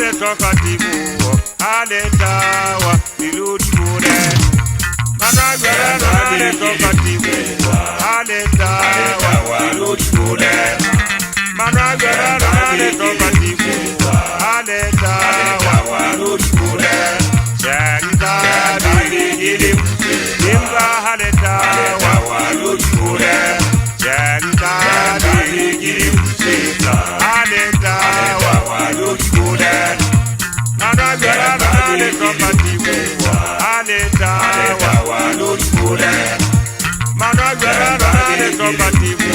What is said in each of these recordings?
le tokatibu aletawa iludibure managwera le tokatibu aletawa iludibure managwera le tokatibu aletawa iludibure janda digidi imba aletawa iludibure janda digidi aletawa iludibure managwera le tokatibu aletawa iludibure managwera le tokatibu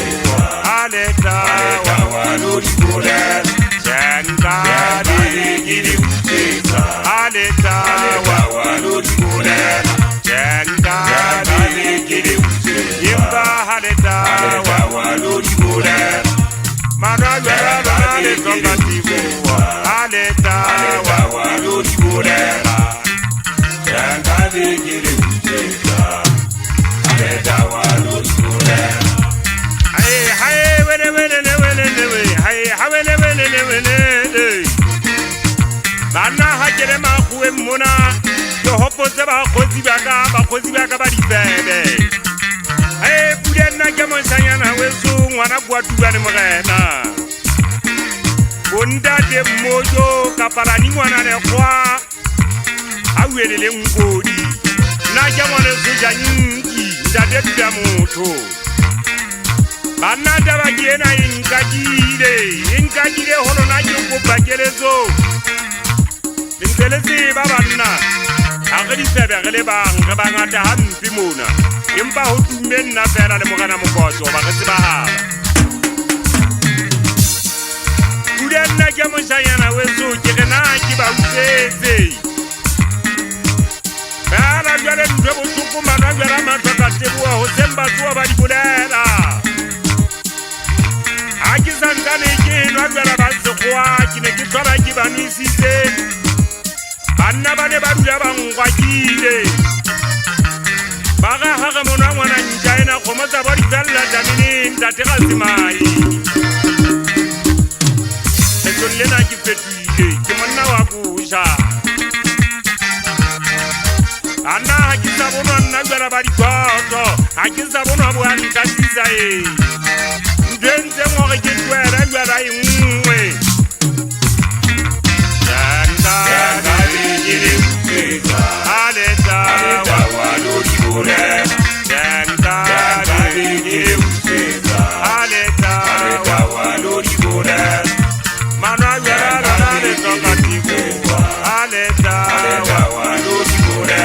aletawa iludibure janda digidi aletawa iludibure janda digidi imba aletawa iludibure managwera le tokatibu aletawa iludibure janda digidi aletawa iludibure hey wele bana hakele makuwe mona yo hopotse ba khotsi ba ka ba dibebe hey pulena ke monsanyana weso ngwana bua tubane morena bonda de mojo kaparani ngwana le kwa awelele ngodi na ke ngwana soja nyingi ndade tya motho bana daba kena inkagile hono na ke go bakelezo Lengseletse ba banna a re disebegele bang re bangata hampi mona empa ho tumme nna fela le mogana mokotso ba re tsebagala udenna ke moshanyana weso ke re na ke ba utsetse bana jwale ntwe botlhoko mana jwala mathoka teboa ho semba tsoa ba di bolela a ke santane ke nwa jwala ba sekgowa ke ne ke tshwara ke banwisitse banna ba ne ba dula ba ngwakile ba ga hage mona ngwana ntjaena khomotsa ba ditalla tameneng tate ga semai lena ke fetile ke monna wa busha anna ha ke sa bona nna jwala ba dikotlo ha ke sa bona bo antasisa ndentse mo re ke twela jwala engwe aletawa iludibure janda digidi aletawa iludibure managwera le tokatibu aletawa iludibure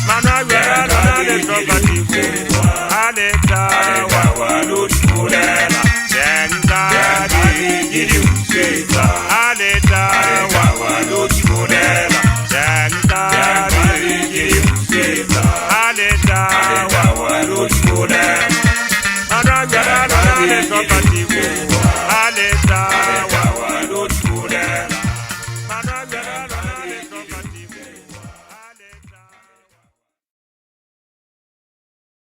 managwera le tokatibu aletawa iludibure janda digidi aletawa iludibure janda digidi aletawa iludibure managwera le tokatibu